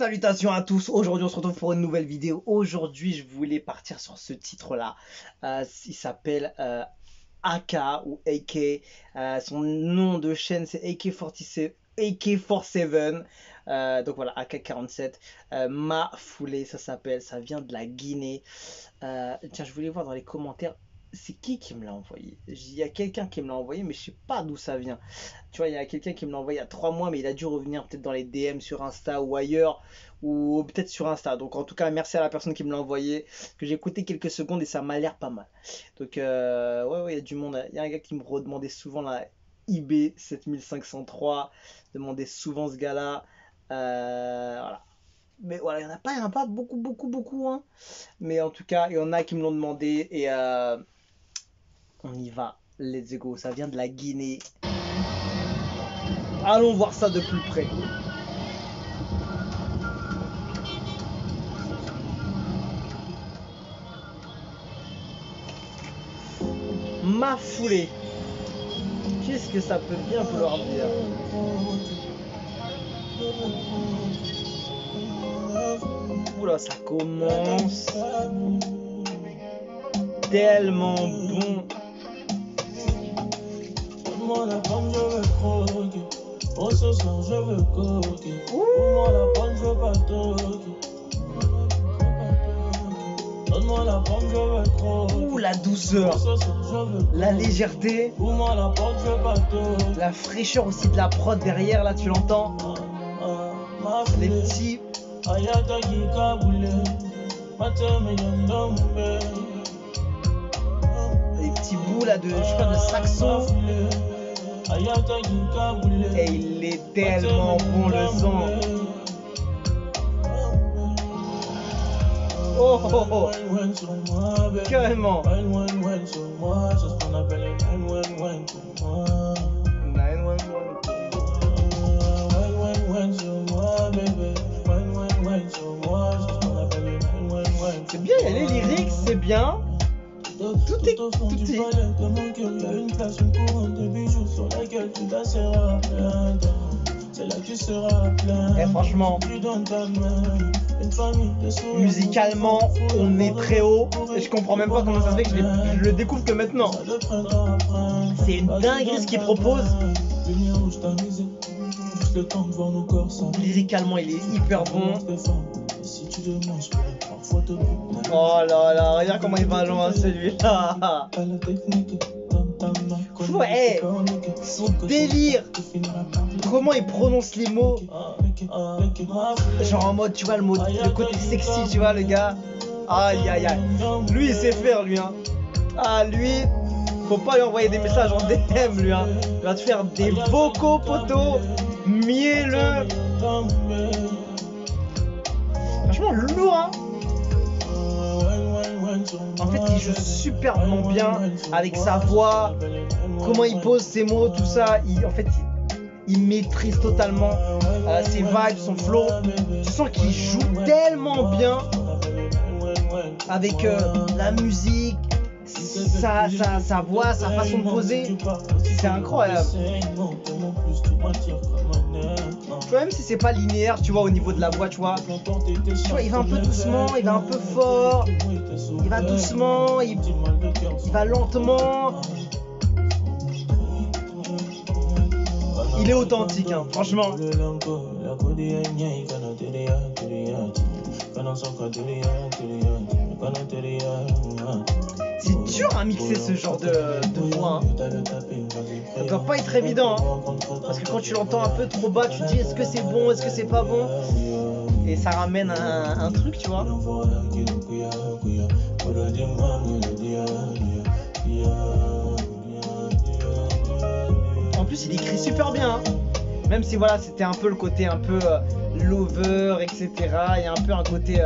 Salutations à tous, aujourd'hui on se retrouve pour une nouvelle vidéo. Aujourd'hui je voulais partir sur ce titre là, il s'appelle AK ou AK, son nom de chaîne c'est AK47, donc voilà AK47, Ma Foulée ça s'appelle, ça vient de la Guinée. Tiens, je voulais voir dans les commentaires, c'est qui me l'a envoyé? Il y a quelqu'un qui me l'a envoyé, mais je sais pas d'où ça vient. Tu vois, il y a quelqu'un qui me l'a envoyé il y a 3 mois, mais il a dû revenir peut-être dans les DM sur Insta ou ailleurs, ou peut-être sur Insta. Donc en tout cas, merci à la personne qui me l'a envoyé, que j'ai écouté quelques secondes et ça m'a l'air pas mal. Donc ouais, il y a du monde. Il y a un gars qui me redemandait souvent la IB 7503, demandait souvent ce gars-là. Voilà. Mais voilà, il n'y en a pas beaucoup, hein. Mais en tout cas, il y en a qui me l'ont demandé et on y va. Let's go, ça vient de la Guinée. Allons voir ça de plus près. Ma Foulée. Qu'est-ce que ça peut bien vouloir dire? Oula, ça commence tellement bon. Oh, ce soir je veux coquer. Donne-moi la pomme, je veux pas toquer. Donne-moi la pomme, je veux croquer. Ouh, la douceur, la légèreté, Donne-moi la pomme, je veux pas toquer. la fraîcheur aussi de la prod derrière, là tu l'entends. Les petits. Les petits bouts là de, je sais pas, de saxo. Et il est tellement bon le son. Oh oh oh. Carrément. 911. C'est bien, il y a les lyrics, c'est bien. Tout est. Et franchement, musicalement, on est très haut. Et je comprends même pas comment ça se fait que je le découvre que maintenant. C'est une dinguerie ce qu'il propose. Lyricalement, il est hyper bon. Oh là là, regarde comment il va loin celui-là. Ouais, son délire, comment il prononce les mots, genre en mode, tu vois, le côté sexy, tu vois, le gars. Aïe aïe aïe, lui il sait faire, lui, hein. Ah, lui, faut pas lui envoyer des messages en DM, lui, hein. Il va te faire des vocaux, poteaux, mielleux. Franchement, lourd, hein. En fait, il joue superbement bien avec sa voix, comment il pose ses mots, tout ça. Il maîtrise totalement ses vibes, son flow. Tu sens qu'il joue tellement bien avec la musique, sa voix, sa façon de poser. C'est incroyable. Tu vois, même si c'est pas linéaire, tu vois, au niveau de la voix, tu vois, il va un peu doucement, il va un peu fort, il va doucement, il va lentement. Il est authentique, hein, franchement. C'est dur à mixer ce genre de voix, hein. Ça doit pas être évident, hein. Parce que quand tu l'entends un peu trop bas, tu te dis est-ce que c'est bon, est-ce que c'est pas bon. Et ça ramène un truc, tu vois. En plus il écrit super bien, hein. Même si voilà, c'était un peu le côté un peu lover, etc. Il y a un peu un côté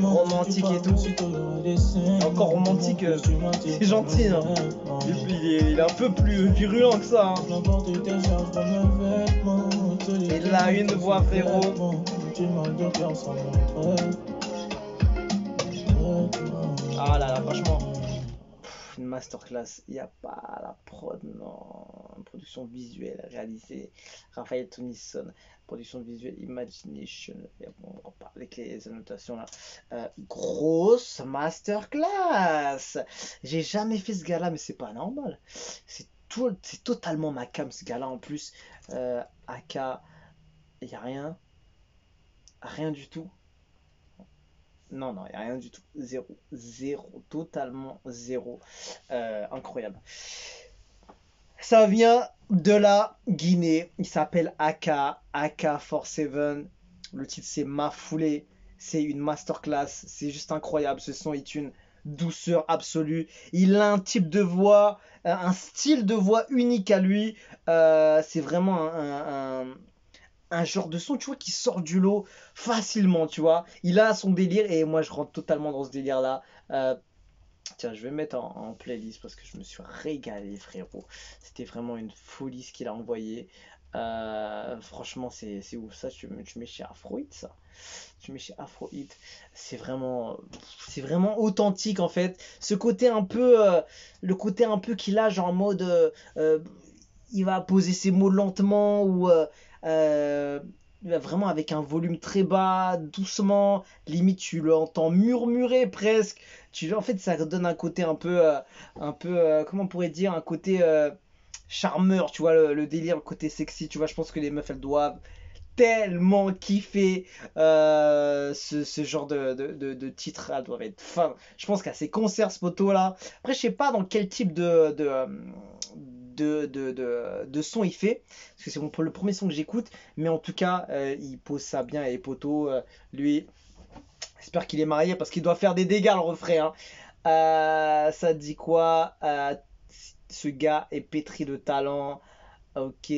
romantique et tout. Encore romantique, c'est gentil, hein. Et puis il est un peu plus virulent que ça, hein. Il a une voix, frérot. Ah là là, franchement, Une masterclass. Il n'y a pas la prod, non. Production visuelle réalisée. Raphaël Tonison. Production visuelle Imagination. Et bon, on repart avec les annotations là. Grosse masterclass. J'ai jamais fait ce gars-là, mais c'est pas normal. C'est totalement ma cam ce gars-là en plus. AK, il n'y a rien. Rien du tout. Non, non, il n'y a rien du tout. Zéro. Zéro. Totalement zéro. Incroyable. Ça vient de la Guinée. Il s'appelle AK. AK-47. Le titre, c'est Ma Foulée. C'est une masterclass. C'est juste incroyable. Ce son est une douceur absolue. Il a un type de voix, un style de voix unique à lui. C'est vraiment un genre de son, tu vois, qui sort du lot facilement, tu vois. Il a son délire et moi, je rentre totalement dans ce délire-là. Tiens, je vais mettre en playlist parce que je me suis régalé, frérot. C'était vraiment une folie ce qu'il a envoyé. Franchement, c'est ouf. Ça, tu mets chez Afrohit, ça. Tu mets chez Afrohit. C'est vraiment authentique, en fait. Ce côté un peu, le côté un peu qu'il a, genre en mode, il va poser ses mots lentement ou euh, vraiment avec un volume très bas, doucement, limite tu l'entends murmurer presque. En fait, ça donne un côté un peu, comment on pourrait dire, un côté charmeur, tu vois, le délire, le côté sexy, tu vois. Je pense que les meufs, elles doivent tellement kiffer ce genre de titre, elles doivent être fans. Je pense qu'à ses concerts, ce poteau-là. Après, je sais pas dans quel type de son il fait, parce que c'est le premier son que j'écoute, mais en tout cas, il pose ça bien et poteau, lui, j'espère qu'il est marié parce qu'il doit faire des dégâts le refrain. Ça dit quoi? Ce gars est pétri de talent. Ok,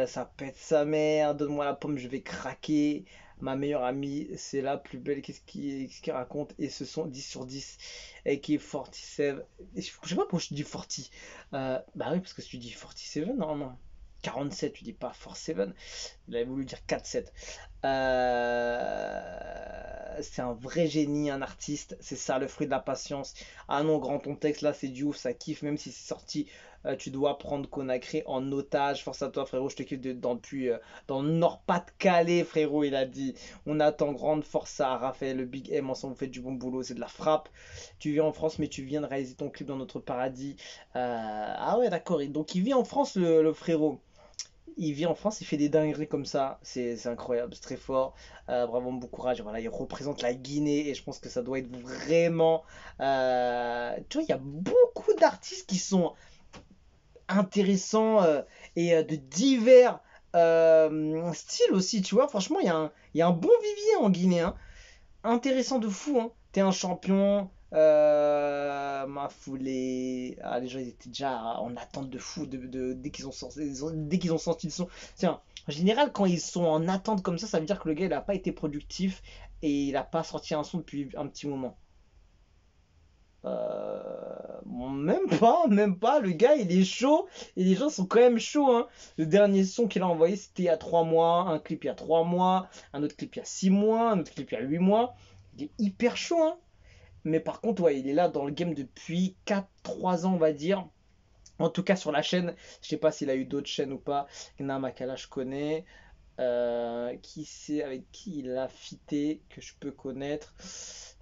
ça pète sa mère. Donne-moi la pomme, je vais craquer. Ma meilleure amie, c'est la plus belle. Qu'est-ce qu'il raconte? Et ce sont 10 sur 10. Et qui est 47. Je sais pas pourquoi je dis 40. Bah oui, parce que si tu dis 47, normalement. 47, tu dis pas 47. Il avait voulu dire 4-7. C'est un vrai génie, un artiste. C'est ça, le fruit de la patience. Ah non, grand ton texte là, c'est du ouf, ça kiffe. Même si c'est sorti, tu dois prendre Conakry en otage. Force à toi, frérot. Je te kiffe dans le Nord-Pas-de-Calais, frérot. Il a dit. On attend grande force à Raphaël, le Big M. Ensemble, vous faites du bon boulot. C'est de la frappe. Tu vis en France, mais tu viens de réaliser ton clip dans notre paradis. Ah ouais, d'accord. Donc, il vit en France, le frérot. Il vit en France, il fait des dingueries comme ça, c'est incroyable, c'est très fort. Bravo, bon courage. Voilà, il représente la Guinée et je pense que ça doit être vraiment. Tu vois, il y a beaucoup d'artistes qui sont intéressants et de divers styles aussi, tu vois. Franchement, il y a un bon vivier en Guinée, hein. Intéressant de fou, hein. T'es un champion. Ma foulée. Ah, les gens ils étaient déjà en attente de fou dès qu'ils ont senti le son. Tiens, en général, quand ils sont en attente comme ça veut dire que le gars il a pas été productif et il a pas sorti un son depuis un petit moment. Bon, même pas, le gars il est chaud et les gens sont quand même chauds, hein. Le dernier son qu'il a envoyé c'était il y a 3 mois, un clip il y a 3 mois, un autre clip il y a 6 mois, un autre clip il y a 8 mois. Il est hyper chaud, hein. Mais par contre, ouais, il est là dans le game depuis 4-3 ans, on va dire. En tout cas, sur la chaîne. Je sais pas s'il a eu d'autres chaînes ou pas. Gna Makala, je connais. Qui c'est avec qui il a fité que je peux connaître?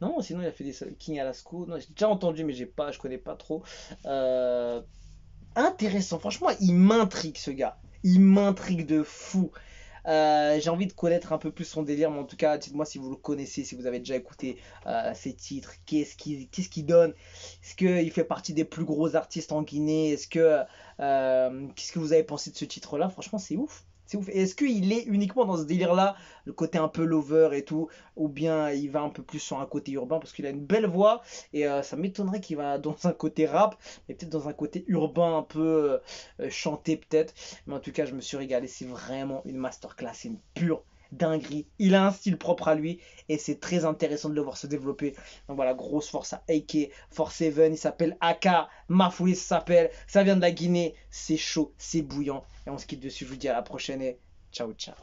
Non, sinon il a fait des King Alasco. Non, j'ai déjà entendu, mais je connais pas trop. Intéressant. Franchement, il m'intrigue ce gars. Il m'intrigue de fou. J'ai envie de connaître un peu plus son délire, mais en tout cas, dites-moi si vous le connaissez, si vous avez déjà écouté ses titres, qu'est-ce qu'il donne, est-ce qu'il fait partie des plus gros artistes en Guinée, qu'est-ce que vous avez pensé de ce titre-là? Franchement, c'est ouf. C'est ouf. Et est-ce qu'il est uniquement dans ce délire-là, le côté un peu lover et tout, ou bien il va un peu plus sur un côté urbain parce qu'il a une belle voix et ça m'étonnerait qu'il va dans un côté rap, et peut-être dans un côté urbain un peu chanté peut-être. Mais en tout cas, je me suis régalé. C'est vraiment une masterclass. C'est une pure dinguerie. Il a un style propre à lui et c'est très intéressant de le voir se développer. Donc voilà, grosse force à AK Force 7. Il s'appelle AK. Mafouli, ça s'appelle. Ça vient de la Guinée. C'est chaud, c'est bouillant. Et on se quitte dessus. Je vous dis à la prochaine et ciao, ciao.